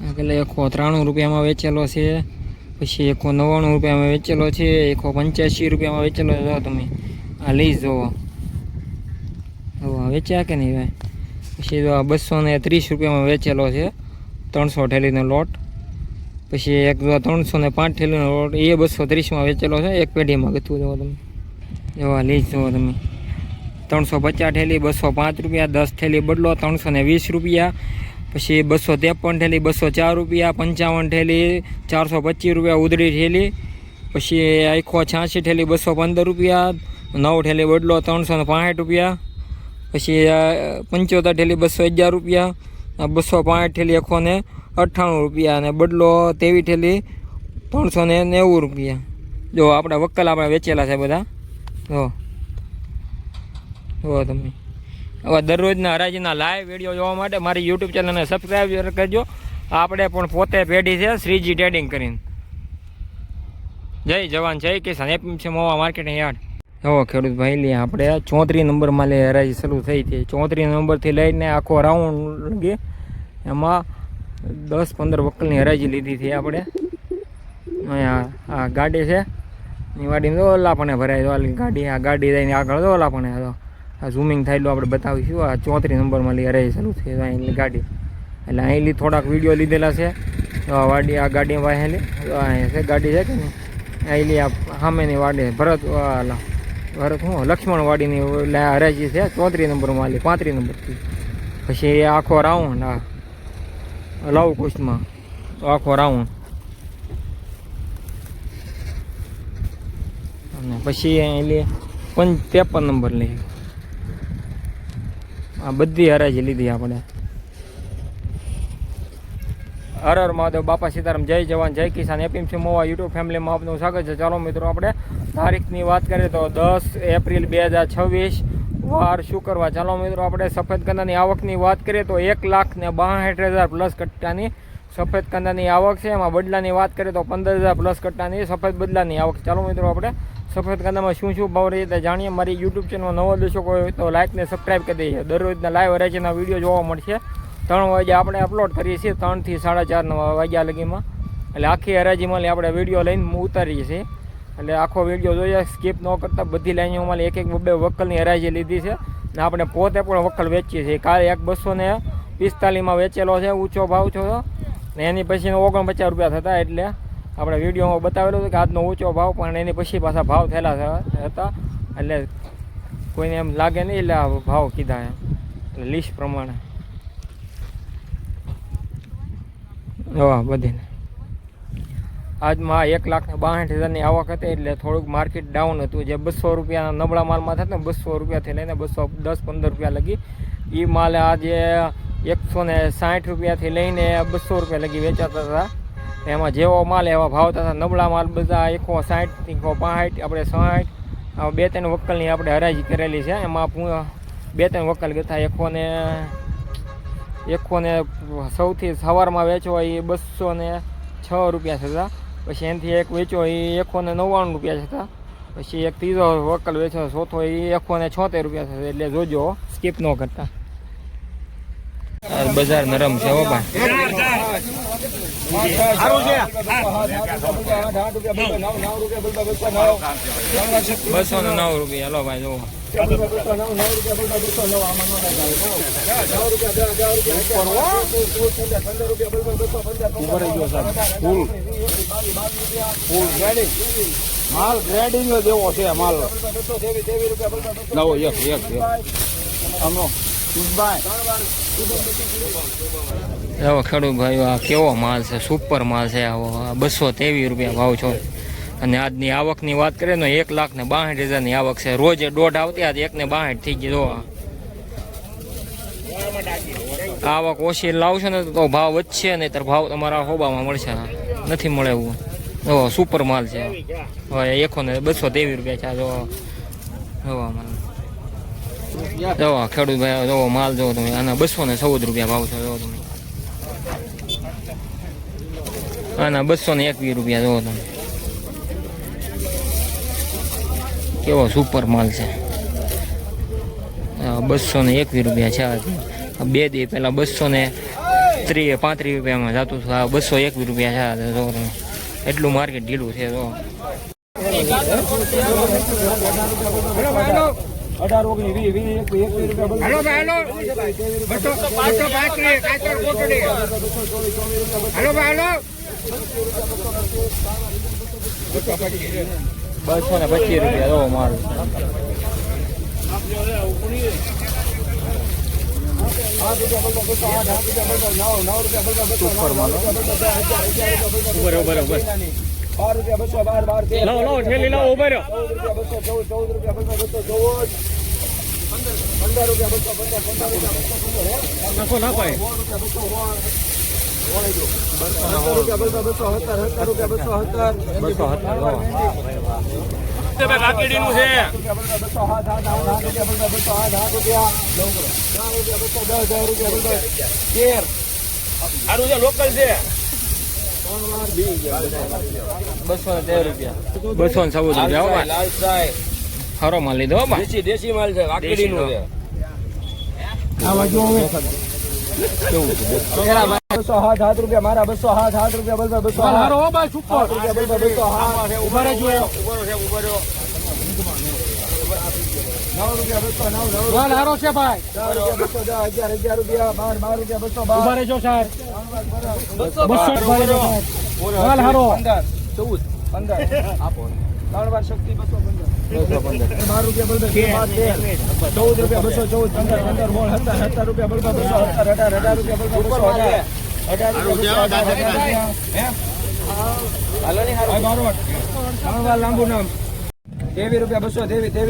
એટલે 193 રૂપિયામાં વેચેલો છે, પછી 199 રૂપિયામાં વેચેલો છે, 185 રૂપિયામાં વેચેલો છે. જો તમે આ લઈ જુઓ, વેચ્યા કે નહીં ભાઈ. પછી જો 230 રૂપિયામાં વેચેલો છે 300 થેલીનો લોટ. પછી એક 305 થેલીનો લોટ એ 230માં વેચેલો છે, એક પેઢીમાં ગતું. જુઓ તમે, જો લઈ જુઓ તમે. 350 થેલી 205 રૂપિયા, 10 થેલી બદલો 320 રૂપિયા. પછી 253 થેલી 204 રૂપિયા, 55 થેલી 425 રૂપિયા ઉધડી થેલી. પછી આખો 86 થેલી 215 રૂપિયા, 9 થેલી બદલો 365 રૂપિયા. પછી 75 થેલી 211 રૂપિયા, 205 થેલી 198 રૂપિયા અને બદલો 23 થેલી 390 રૂપિયા. જો આપણા વક્કલ આપણે વેચેલા છે બધા. જો તમે હવે દરરોજના હરાજીના લાઈવ વિડીયો જોવા માટે મારી યુટ્યુબ ચેનલને સબસ્ક્રાઈબ કરજો. આપણે પણ પોતે પેઢી છે શ્રીજી ટ્રેડિંગ કરીને. જય જવાન જય કિસાન. APMC Mowa marketing yard. હવે ખેડૂત ભાઈ લે આપણે 34 નંબરમાં લે હરાજી શરૂ થઈ હતી. 34 નંબરથી લઈને આખો રાઉન્ડ લગી એમાં 10-15 વકલની હરાજી લીધી હતી આપણે. અહીંયા આ ગાડી છે એ ગાડીને ઓલા પણ ભરાય. ગાડી આ ગાડી જઈને આગળ ઓલા પણ આ ઝૂમિંગ થયેલું આપણે બતાવીશું. આ 34 નંબરમાં લી હરાજી શરૂ થઈ અહીંની ગાડી. એટલે અહીંથી થોડાક વિડીયો લીધેલા છે. વાડી આ ગાડી વાહેલી અહીંયા છે ગાડી છે કે નહીં, અહીંલી આ સામેની વાડી ભરત શું લક્ષ્મણ વાડીની હરાજી છે 34 નંબરમાં લી 35 નંબરથી. પછી આખો રાઉન્ડ આ લવ કુશમાં આખો રાઉન્ડ. અને પછી અહીં 53 નંબર લઈ. આ બધી હરાજી લીધી આપણે. હર હર મહાદેવ, બાપા સીતારામ, જય જવાન જય કિસાન. એપીએમસી મોવા યુટ્યુબ ફેમિલીમાં આપનું સ્વાગત છે. ચાલો મિત્રો આપણે તારીખની વાત કરીએ તો 10 એપ્રિલ 2026 વાર શુક્રવાર. ચાલો મિત્રો આપણે સફેદ કાંદાની આવકની વાત કરીએ તો 1,62,000 પ્લસ કટ્ટાની સફેદ કાંદાની આવક છે. એમાં બદલાની વાત કરીએ તો 15,000 પ્લસ કટ્ટાની સફેદ બદલાની આવક. ચાલો મિત્રો આપણે સફેદ કાંદામાં શું શું ભાવ રહી જાણીએ. મારી યુટ્યુબ ચેનલમાં નવો દર્શકો હોય તો લાઇકને સબસ્ક્રાઈબ કરી દઈએ. દરરોજના લાઈવ હરાજીના વિડીયો જોવા મળશે. 3 વાગે આપણે અપલોડ કરીએ છીએ, 3 થી 4:30 વાગ્યા લગીમાં. એટલે આખી હરાજીમાં આપણે વિડીયો લઈને ઉતારીએ છીએ. એટલે આખો વિડીયો જોઈએ, સ્કીપ ન કરતા. બધી લાઈનોમાં એક વકલની હરાજી લીધી છે ને આપણે પોતે પણ વકલ વેચીએ છીએ. કાલે એક 245માં વેચેલો છે, ઊંચો ભાવ છો ને એની પછીનો 49 રૂપિયા થતા. એટલે આપણે વિડીયોમાં બતાવેલું હતું કે આજનો ઊંચો ભાવ, પણ એની પછી પાછા ભાવ થયેલા હતા. એટલે કોઈને એમ લાગે નહીં, એટલે આ ભાવ કીધા એમ એટલે લિસ્ટ પ્રમાણે. બધીને આજમાં 1,62,000ની આવક હતી. એટલે થોડુંક માર્કેટ ડાઉન હતું. જે 200 રૂપિયાના નબળા માલમાં થતા ને 200 રૂપિયાથી લઈને 210-15 રૂપિયા લગી એ માલ આજે 160 રૂપિયાથી લઈને 200 રૂપિયા લગી વેચાતા હતા. એમાં જેવો માલ એવા ભાવ થતા. નબળા માલ બધા 160, 165, આપણે 60 2-3 વકલની આપણે હરાજી કરેલી છે. એમાં 2-3 વકલ ગયા. એકોને સૌથી સવારમાં વેચવો એ 206 રૂપિયા થતા. પછી એનાથી એક વેચો એ 199 રૂપિયા થતા. પછી એક ત્રીજો વકલ વેચો ચોથો એ 176 રૂપિયા થતા. એટલે જોજો, સ્કીપ ન કરતા. બજાર નરમ છે હો ભાઈ. 209 રૂપિયા. હલો ભાઈ જુઓ. માલ ગ્રેડિંગ જેવો છે માલ. નવો એક આમનો એવો ખેડૂત ભાઈ આ કેવો માલ છે, સુપર માલ છે. આવો 223 રૂપિયા ભાવ છો. અને આજની આવકની વાત કરીએ તો 1,62,000ની આવક છે. રોજ દોઢ આવતી, આજે 1,62 થઈ ગઈ. આવક ઓછી લાવશો ને તો ભાવ વધશે, નહીં તો ભાવ તમારા હોબામાં મળશે, નથી મળે એવું. જો સુપર માલ છે. હવે 223 રૂપિયા છે. જો જો ખેડૂત ભાઈ જો માલ જો તમે. આના 214 રૂપિયા ભાવ છે. જો તમે આના 221 રૂપિયા. જો તમે કેવો સુપર માલ છે. 221 રૂપિયા છે. 2 દી પહેલાં 200 ને 35 રૂપિયામાં જતું હતું. આ 201 રૂપિયા છે. જો તમે એટલું માર્કેટ ઢીલું છે. જો 18 19 20 21 રૂપિયા. જો મારું લોકલ છે 213 રૂપિયા. 214 રૂપિયા. લાલ સાહેબ સારો માલ લીધો હો બા. દેશી માલ છે કાકડી નું છે. ₹207 રૂપિયા મારા 207 રૂપિયા 200 લાંબુ નામ 23 રૂપિયા 223 રૂપિયા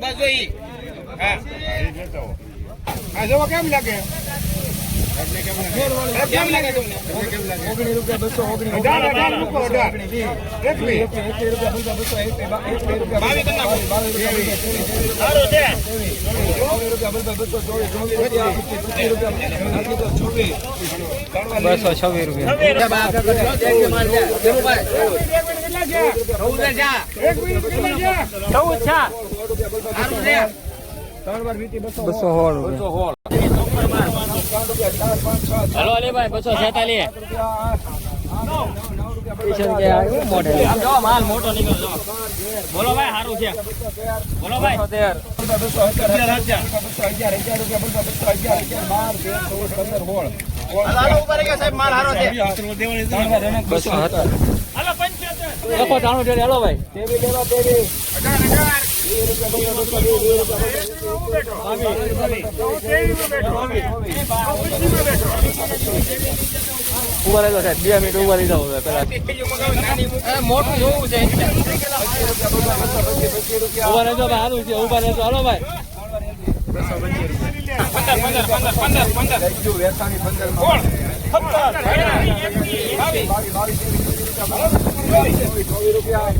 223 24 કેમ લાગે કેમ લાગે તમને 19 રૂપિયા 216 હલો અલી ભાઈ 246. માલ મોટો નીકળ્યો. બોલો ભાઈ સારું છે. બોલો ભાઈ 2 મિનિટ ઉભા રહી જાવ પેલા. મોટું જોવું છે. ઉભા રહેજો ભાઈ સારું છે. ઉભા રહેજો હાલો ભાઈ. 15 રૂપિયા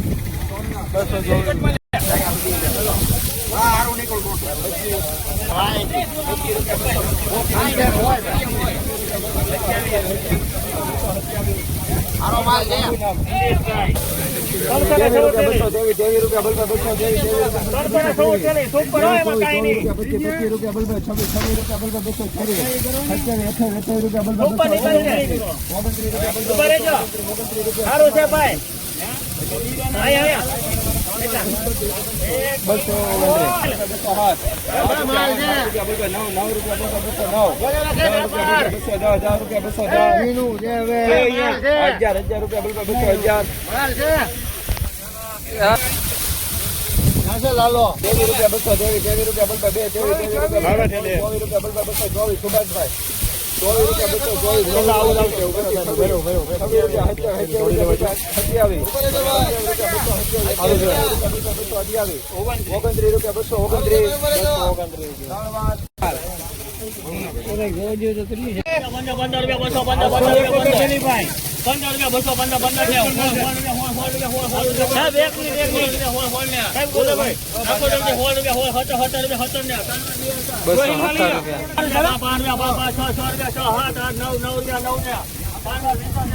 215 ભાઈ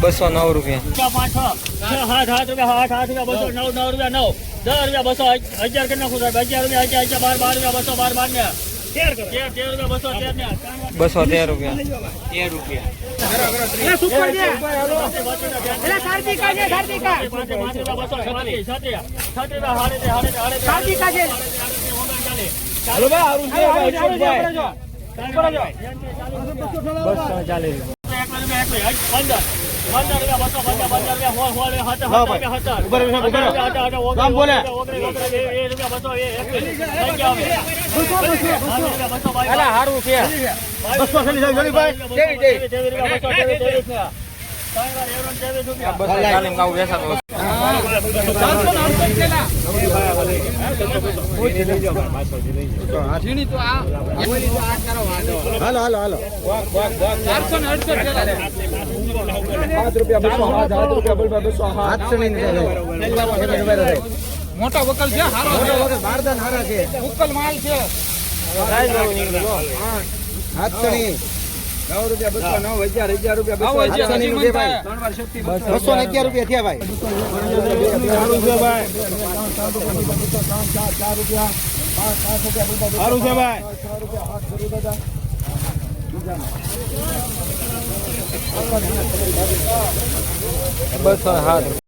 બસો નવ રૂપિયા. 213 હાલો ભાઈ હારું છે ભાઈ 5 મોટો વકલ છે હારો મોટો વકલ બારદાન હારા છે ઉકલ માલ છે હાથણી 9 રૂપિયા 209 1000 રૂપિયા 211 થયા ભાઈ 4 છે ભાઈ 207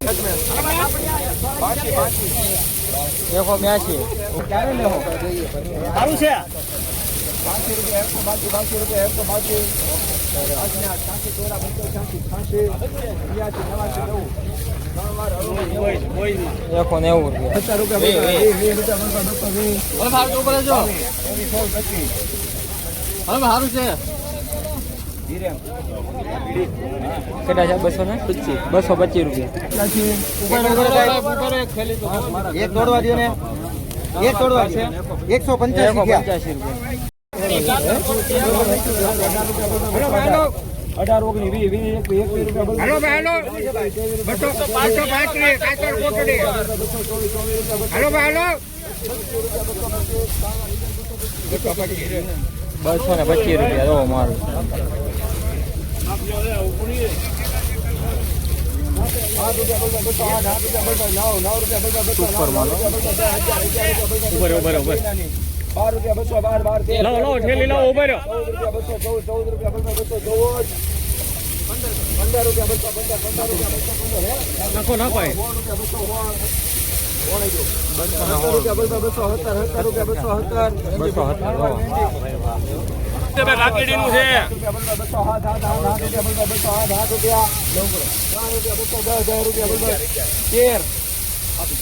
182 ક્યારે લેવો સારું છે રૂપિયા મારું સુપર માલ ઉપર 12 લો ઠેલી લાવો ઉપર 14 રૂપિયા નાખો લાકડીનું છે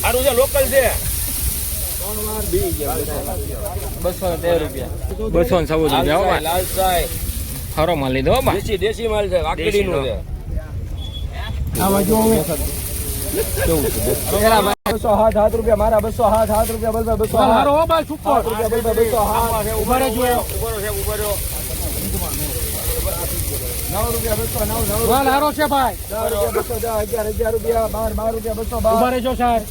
સારું છે લોકલ છે 213 રૂપિયા 214 રૂપિયા સારો માલ લીધો દેશી માલ છે લાકડીનું છે ₹207 રૂપિયા મારા 207 રૂપિયા 9 રૂપિયા 209 છે ભાઈ 10 રૂપિયા 12 રૂપિયા 12 જો સાહેબ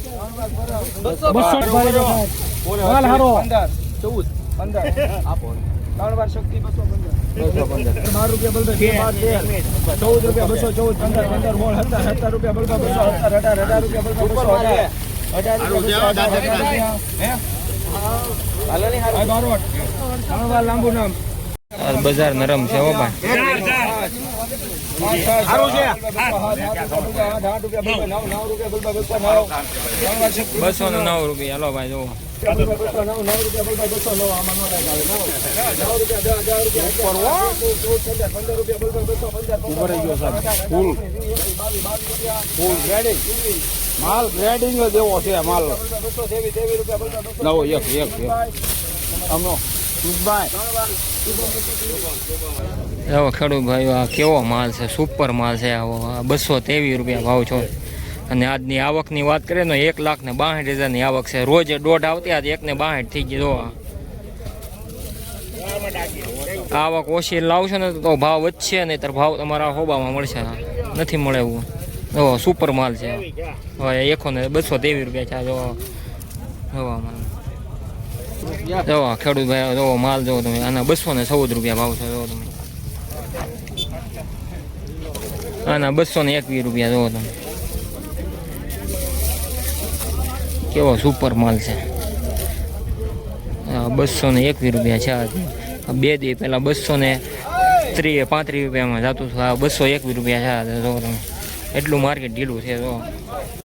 200 ભરે જો સાહેબ હાલ હારો 15 14 આપો 3 વાર શક્તિ 215 12 રૂપિયા બલબે 14 રૂપિયા 214 15 16 17 રૂપિયા બલબે 217 18 રૂપિયા બલબે 218 હે હાલો ની હારો 3 વાર લાંબુ નામ બજાર નરમ છે હો ભાઈ સારું છે 209 રૂપિયા હાલો ભાઈ જો 9 રૂપિયા માલ ગ્રેડિંગ દેવો છે માલ 9 એક આમનો ખેડૂત ભાઈઓ આ કેવો માલ છે સુપર માલ છે આવો 223 રૂપિયા ભાવ છો અને આજની આવકની વાત કરીએ ને 1,62,000ની આવક છે રોજ દોઢ આવતી આજે 1,62 થઈ ગઈ જો આવક ઓછી લાવશો ને તો ભાવ વધશે નહીંતર ભાવ તમારા હોબામાં મળશે નથી મળે એવું જો સુપર માલ છે હવે 123 રૂપિયા છે જો જોવા માલ જો ખેડૂત ભાઈ જો માલ જો તમે આના 214 રૂપિયા ભાવ છે જો તમે આના 221 રૂપિયા જો તમે કેવો સુપર માલ છે 221 રૂપિયા છે આ 2 દી પહેલા 235 રૂપિયામાં જતું હતું આ 221 રૂપિયા છે જો તમે એટલું માર્કેટ ઢીલું છે જો